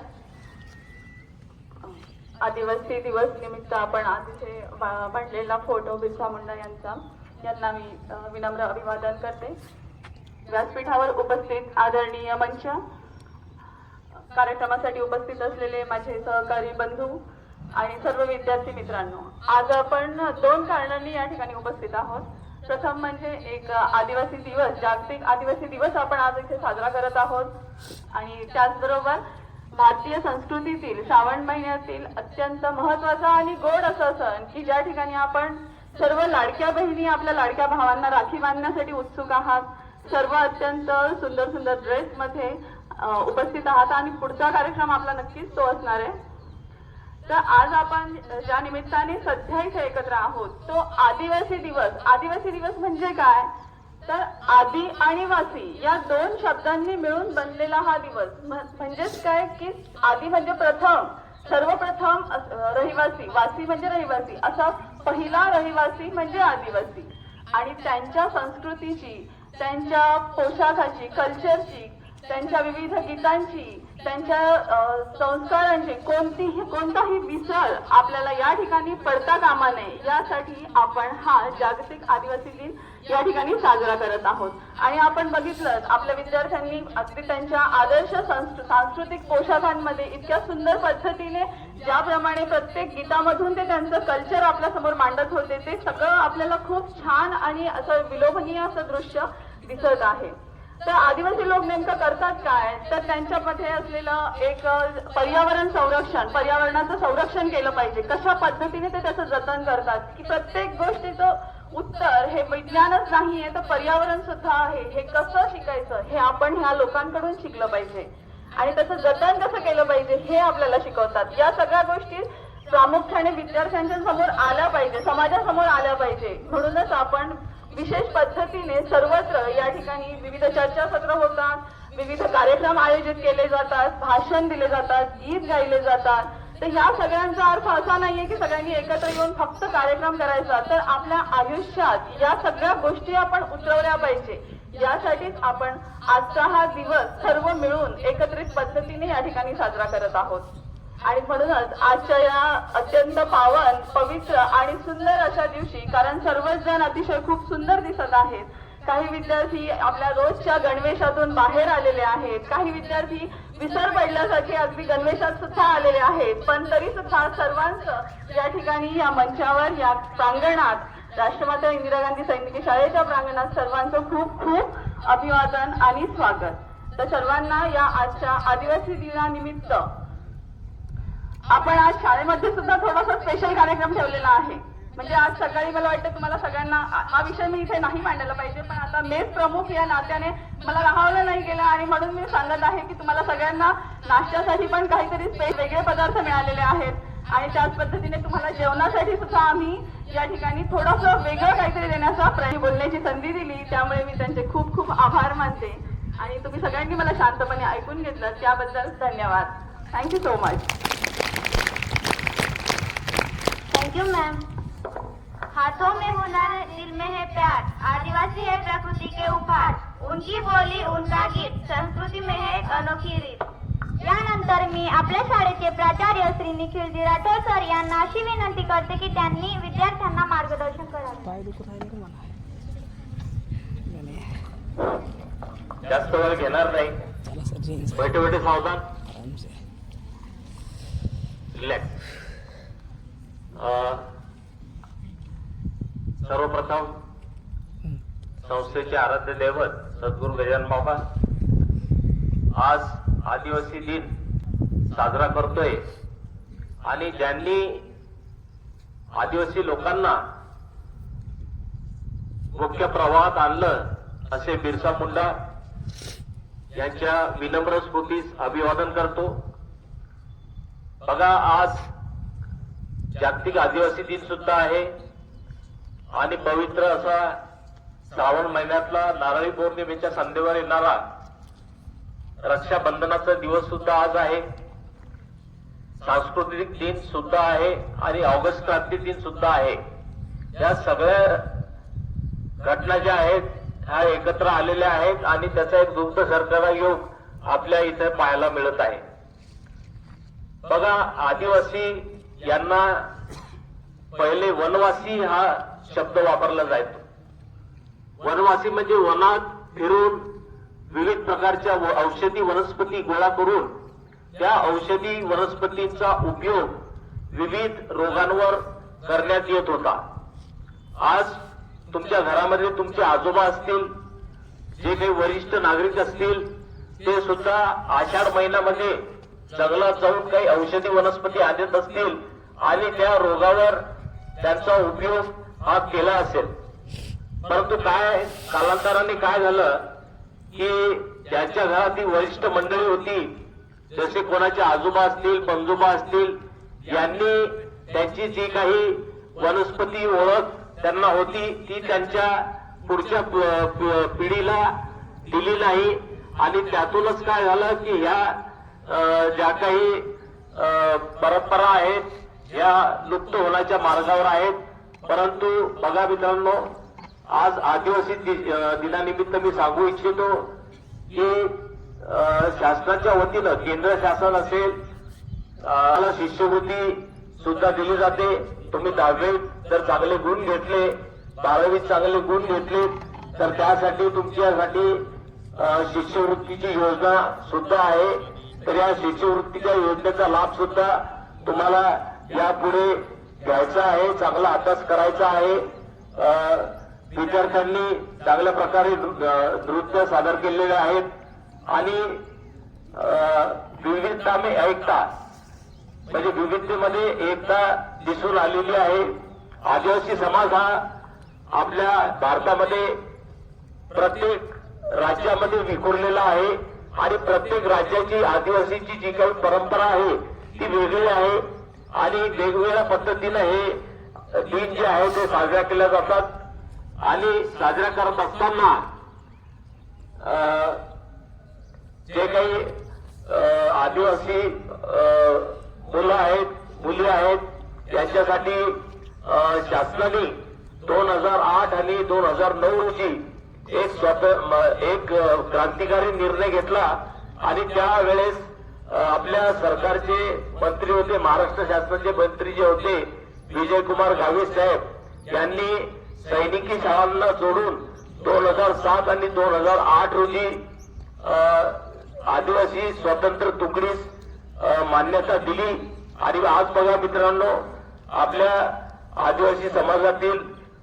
आदिवासी दिवस निमित्त आपण आज इथे मांडलेला फोटो बिरसा मुंडा यांना मी विनम्र अभिवादन करते. व्यासपीठावर उपस्थित आदरणीय मंच, कार्यक्रमासाठी उपस्थित असलेले माझे सहकारी बंधू आणि सर्व विद्यार्थी मित्रांनो, आज आपण 2 कारणांनी या ठिकाणी उपस्थित आहोत. प्रथम म्हणजे एक आदिवासी दिवस, जागतिक आदिवासी दिवस आपण आज इथे साजरा करत आहोत आणि त्याचबरोबर भारतीय संस्कृतीतील श्रावण महिन्यातील अत्यंत महत्वाचा आणि गोड असा सण की ज्या ठिकाणी आपण सर्व लाडक्या बहिणी आपल्या लाडक्या भावांना राखी बांधण्यासाठी उत्सुक आहात. सर्व अत्यंत सुंदर सुंदर ड्रेस मध्ये उपस्थित आहात आणि पुढचा कार्यक्रम आपला नक्कीच तो असणार आहे. तर आज आपण ज्या निमित्ताने सध्या इथे एकत्र आहोत तो आदिवासी दिवस. आदिवासी दिवस म्हणजे काय, तर आदि आणि वासी या 2 शब्दांनी मिळून बनलेला हा दिवस. म्हणजेच काय की आदि म्हणजे प्रथम, सर्वप्रथम रहिवासी, वासी म्हणजे रहिवासी, असा पहिला रहिवासी म्हणजे आदिवासी. आणि त्यांच्या संस्कृतीची, त्यांच्या पोशाखाची, कल्चरची, त्यांच्या विविध गीतांची, त्यांच्या संस्कारांची कोणताही विसर आपल्याला या ठिकाणी पडता कामा नये, यासाठी आपण हा जागतिक आदिवासी दिन या ठिकाणी साजरा करत आहोत. आणि आपण बघितलं आपल्या विद्यार्थ्यांनी अगदी त्यांच्या आदर्श सांस्कृतिक पोशाखांमध्ये इतक्या सुंदर पद्धतीने ज्याप्रमाणे प्रत्येक गीतामधून ते त्यांचं कल्चर आपल्या समोर मांडत होते, ते सगळं आपल्याला खूप छान आणि असं विलोभनीय असं दृश्य दिसत आहे. तर आदिवासी लोक नेमकं करतात काय, तर त्यांच्यामध्ये असलेलं एक पर्यावरण संरक्षण, पर्यावरणाचं संरक्षण केलं पाहिजे, कशा पद्धतीने ते त्याचं जतन करतात की प्रत्येक गोष्टीचं उत्तर हे विज्ञानच नाहीये तर पर्यावरण सुद्धा आहे. हे कसं शिकायचं हे आपण ह्या लोकांकडून शिकलं पाहिजे आणि त्याचं जतन कसं केलं पाहिजे हे आपल्याला शिकवतात. या सगळ्या गोष्टी प्रामुख्याने विद्यार्थ्यांच्या समोर आल्या पाहिजे, समाजासमोर आल्या पाहिजे. म्हणूनच आपण विशेष पद्धतीने सर्वत्र या ठिकाणी विविध चर्चासत्र होतात, विविध कार्यक्रम आयोजित केले जातात, भाषण दिले जातात, गीत गायले जातात. तर ह्या सगळ्यांचा अर्थ असा नाहीये की सगळ्यांनी एकत्र येऊन फक्त कार्यक्रम करायचा, तर आपल्या आयुष्यात या सगळ्या गोष्टी आपण उतरवल्या पाहिजे. यासाठीच आपण आजचा हा दिवस सर्व मिळून एकत्रित पद्धतीने या ठिकाणी साजरा करत आहोत. आणि म्हणूनच आजच्या या अत्यंत पावन, पवित्र आणि सुंदर अशा दिवशी, कारण सर्वच जण अतिशय खूप सुंदर दिसत आहेत, काही विद्यार्थी आपल्या रोजच्या गणवेशातून बाहेर आलेले आहेत, काही विद्यार्थी विसर पडल्यासाठी अगदी गणवेशात सुद्धा आलेले आहेत, पण तरी सुद्धा सर्वांचं या ठिकाणी या मंचावर, या प्रांगणात, राष्ट्रमाता इंदिरा गांधी सैनिकी शाळेच्या प्रांगणात सर्वांचं खूप खूप अभिवादन आणि स्वागत. तर सर्वांना या आजच्या आदिवासी दिनानिमित्त आपण आज शाळेमध्ये सुद्धा थोडासा स्पेशल कार्यक्रम ठेवलेला आहे. म्हणजे आज सकाळी मला वाटतं तुम्हाला सगळ्यांना, हा विषय मी इथे नाही मांडायला पाहिजे, पण आता मेस प्रमुख या नात्याने मला राहावलं नाही गेलं आणि म्हणून मी सांगत आहे की तुम्हाला सगळ्यांना नाश्त्यासाठी पण काहीतरी वेगळे पदार्थ मिळालेले आहेत आणि त्याच पद्धतीने तुम्हाला जेवणासाठी सुद्धा आम्ही या ठिकाणी थोडंसं वेगळं काहीतरी देण्याचा बोलण्याची संधी दिली. त्यामुळे मी त्यांचे खूप खूप आभार मानते आणि तुम्ही सगळ्यांनी मला शांतपणे ऐकून घेतलं त्याबद्दल धन्यवाद. Thank you so much. Thank you ma'am. हाथों में हुनर, दिल में है प्यार, आदिवासी है प्रकृति के उपहार, उनकी बोली उनका गीत, संस्कृती में है एक अनोखी रीत. यानंतर मी आपल्या शाळेचे प्राचार्य श्री निखिलजी राठोड सर यांना अशी विनंती करते की त्यांनी विद्यार्थ्यांना मार्गदर्शन करावे. जास्त वेळ घेणार नाही. बैठे बैठे सावधान, रिलॅक्स. सर्वप्रथम संस्थेचे आराध्य दैवत सद्गुरू गजानन बाबा आज आदिवासी दिन साजरा करतोय आणि ज्यांनी आदिवासी लोकांना मुख्य प्रवाहात आणलं असे बिरसा मुंडा यांच्या विनम्र स्मृतीस अभिवादन करतो. बघा, आज जागतिक आदिवासी दिन सुद्धा आहे आणि पवित्र असा श्रावण महिन्यातला नारळी पौर्णिमेच्या संध्येवर येणारा रक्षाबंधनाचा दिवस सुद्धा आज आहे. सांस्कृतिक दिन सुद्धा आहे आणि ऑगस्ट क्रांती दिन सुद्धा आहे. या सगळ्या घटना ज्या आहेत ह्या एकत्र आलेल्या आहेत आणि त्याचा एक दुग्ध शर्करा योग आपल्या इथे पाहायला मिळत आहे. बघा, आदिवासी यांना पहिले वनवासी हा शब्द वापरला जायचा. वनवासी म्हणजे वनात फिरून विविध प्रकारच्या औषधी वनस्पती गोळा करून त्या औषधी वनस्पतींचा उपयोग विविध रोगांवर करण्यात येत होता. आज तुमच्या घरामध्ये तुमचे आजोबा असतील, जे काही वरिष्ठ नागरिक असतील, ते सुद्धा आषाढ महिन्यामध्ये जंगलात जाऊन काही औषधी वनस्पती आणत असतील आणि त्या रोगावर त्यांचा उपयोग हा केला असेल. परंतु काय कालांतराने काय झालं की ज्यांच्या घरात ही वरिष्ठ मंडळी होती, जसे कोणाचे आजोबा असतील, पणजोबा असतील, यांनी त्यांची जी काही वनस्पती ओळख त्यांना होती ती त्यांच्या पुढच्या पिढीला दिली नाही आणि त्यातूनच काय झालं की ह्या ज्या काही परंपरा आहेत या लुप्त होण्याच्या मार्गावर आहेत. परंतु बघा मित्रांनो, आज आदिवासी दिनानिमित्त मी सांगू इच्छितो की शासनाच्या वतीनं केंद्र शासन असेल शिष्यवृत्ती सुद्धा दिली जाते. तुम्ही 10वीत जर चांगले गुण घेतले, 12वीत चांगले गुण घेतले तर त्यासाठी तुमच्यासाठी शिष्यवृत्तीची योजना सुद्धा आहे. तर या शिष्यवृत्तीच्या योजनेचा लाभ सुद्धा तुम्हाला यापुढे घ्यायचा आहे, चांगला अभ्यास करायचा आहे. विद्यार्थ्यांनी चांगल्या प्रकारे नृत्य सादर केलेले आहेत आणि विविधता में एकता म्हणजे विविधतेमध्ये एकता दिसून आलेली आहे. आदिवासी समाज हा आपल्या भारतामध्ये प्रत्येक राज्यामध्ये विखुरलेला आहे आणि प्रत्येक राज्याची आदिवासीची जी काही परंपरा आहे ती वेगळी आहे आणि वेगवेगळ्या पद्धतीनं हे दिन जे आहे ते साजऱ्या केल्या जातात. आणि साजऱ्या करत असताना जे काही आदिवासी मुलं आहेत, मुली आहेत, यांच्यासाठी शासनाने 2008 आणि 2009 रोजी एक क्रांतिकारी निर्णय घेतला आणि त्यावेळेस आपल्या सरकारचे मंत्री होते, महाराष्ट्र शासनाचे मंत्री जे होते विजयकुमार गावित साहेब यांनी सैनिकी शाळांना जोडून 2007 आणि 2008 रोजी आदिवासी स्वतंत्र तुकडीस मान्यता दिली. आणि आज बघा मित्रांनो, आपल्या आदिवासी समाजातील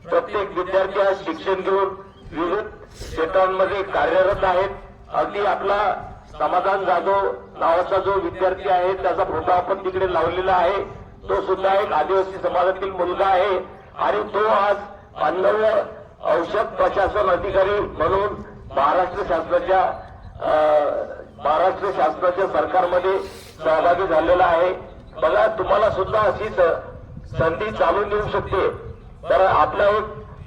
प्रत्येक विद्यार्थी आज शिक्षण घेऊन विविध क्षेत्रांमध्ये कार्यरत आहेत. अगदी आपला समाधान जाधव नावाचा जो विद्यार्थी आहे त्याचा फोटो आपण तिकडे लावलेला आहे. तो सुद्धा एक आदिवासी समाजातील मुलगा आहे आणि तो आज अन्न व औषध प्रशासन अधिकारी म्हणून महाराष्ट्र शासनाच्या सरकारमध्ये सहभागी झालेला आहे. बघा, तुम्हाला सुद्धा अशी संधी चालून येऊ शकते. तर आपला एक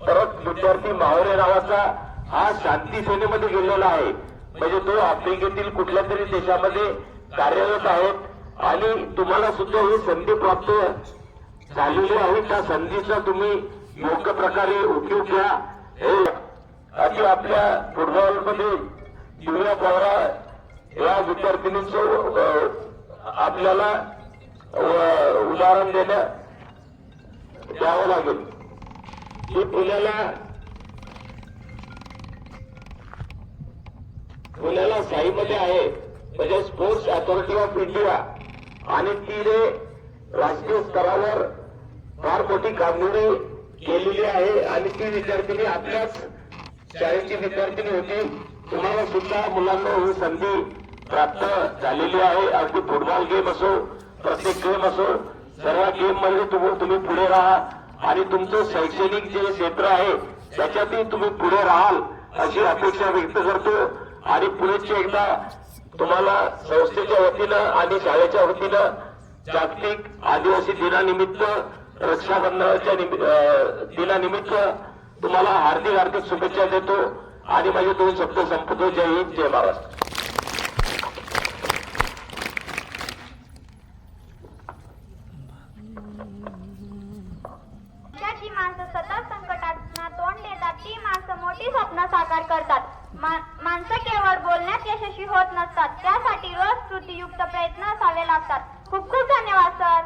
परत विद्यार्थी मावरे नावाचा हा शांती सेनेमध्ये गेलेला आहे, म्हणजे तो आफ्रिकेतील कुठल्या तरी देशामध्ये कार्यरत आहेत आणि तुम्हाला सुद्धा ही संधी प्राप्त झालेली आहे. त्या संधीचा तुम्ही योग्य प्रकारे उपयोग घ्या. अशी आपल्या फुटबॉलमध्ये दिव्या पवारा या विद्यार्थिनींचं आपल्याला उदाहरण द्यावं लागेल. ही पुण्याला साईमध्ये आहे, म्हणजे स्पोर्ट्स अथॉरिटी ऑफ इंडिया, आणि तिने राष्ट्रीय स्तरावर फार मोठी कामगिरी केलेली आहे आणि ती विद्यार्थिनी आपल्याच शाळेची विद्यार्थिनी होती. तुम्हाला सुद्धा मुलांना ही संधी प्राप्त झालेली आहे. अगदी फुटबॉल गेम असो, प्रत्येक गेम असो, सर्व गेम मध्ये तुम्ही पुढे राहा आणि तुमचं शैक्षणिक जे क्षेत्र आहे त्याच्यातही तुम्ही पुढे राहाल अशी अपेक्षा व्यक्त करतो. आणि पुढे एकदा तुम्हाला संस्थेच्या वतीनं आणि शाळेच्या वतीनं जागतिक आदिवासी दिनानिमित्त रक्षाबंधनाच्या दिनानिमित्त तुम्हाला हार्दिक हार्दिक शुभेच्छा देतो आणि माझे 2 शब्द संपतो. जय हिंद, जय महाराष्ट्र. जी माणसं सतत संकटांना तोंड देतात ती माणसं मोठी स्वप्न साकार करतात. माणसं केवळ बोलण्यात यशस्वी होत नसतात, त्यासाठी रोज कृतीयुक्त प्रयत्न असावे लागतात. खूप खूप धन्यवाद सर.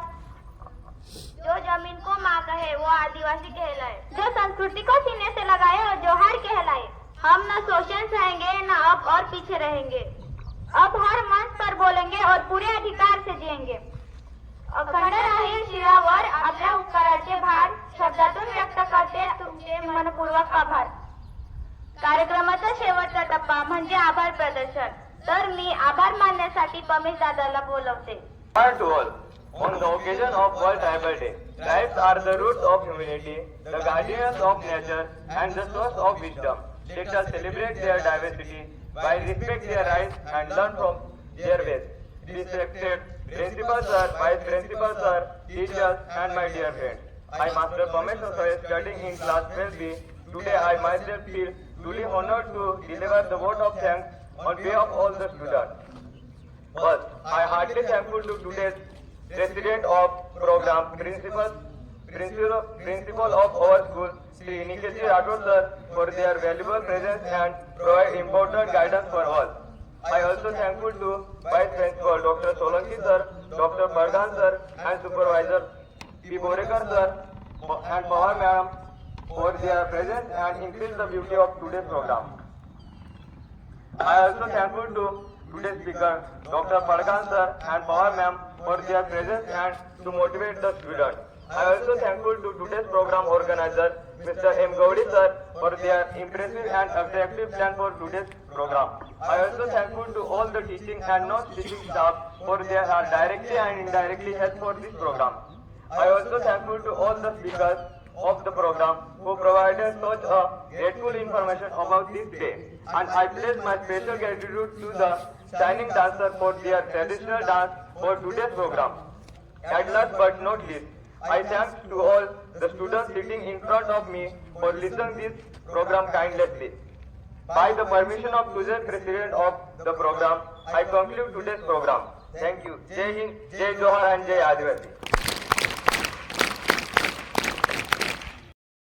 जो जमीन को माँ कहे वो आदिवासी कहलाए, जो संस्कृति को सीने से लगाए वो जोहार कहलाए. हम न शोषण सहेंगे न अब और पीछे रहेंगे. अब हर मंच पर बोलेंगे और पूरे अधिकार से जिएंगे. अखंड राहील शिरावर आपल्या उपकाराचे भार. शब्दातून व्यक्त करते तुमचे मनपूर्वक आभार. कार्यक्रमाचा शेवटचा टप्पा म्हणजे आभार प्रदर्शन. तर मी आभार मानण्यासाठी पमेश दादाला बोलवते. To all, on the occasion of World Tribal Day, tribes are the roots of humanity, the guardians of nature, and the source of wisdom. Let us celebrate their diversity by respect their rights and learn from their ways. Respected Principal Sir, Vice Principal Sir, teachers, and my dear friends. I, Master Pamesh Sir, studying in class 12B. Today I myself feel truly honored to deliver the vote of thanks on behalf of all the students. First, I heartily thankful to today's President of Program, Principal of our school, Sri Niketi Rathod Sir, for their valuable presence and provide important guidance for all. I also thankful to Vice Principal Dr. Solanki Sir, Dr. Pardhan Sir, and Supervisor P. Borekar Sir and Pawar Madam for their presence and increase the beauty of today's program. I also thankful to today's speaker, Dr. Pardhan Sir and Pawar Ma'am for their presence and to motivate the students. I also thankful to today's program organizer, Mr. M. Gaudi Sir, for their impressive and attractive plan for today's program. I also thankful to all the teaching and non-teaching staff for their directly and indirectly help for this program. I also thankful to all the speakers of the program who provided such a grateful information about this day. And I place my special gratitude to the shining dancer for their traditional dance for today's program. And last but not least, I thank to all the students sitting in front of me for listening this program kindly. By the permission of today's president of the program, I conclude today's program. Thank you. Jai Hind, Jai Johar and Jai Adivasi.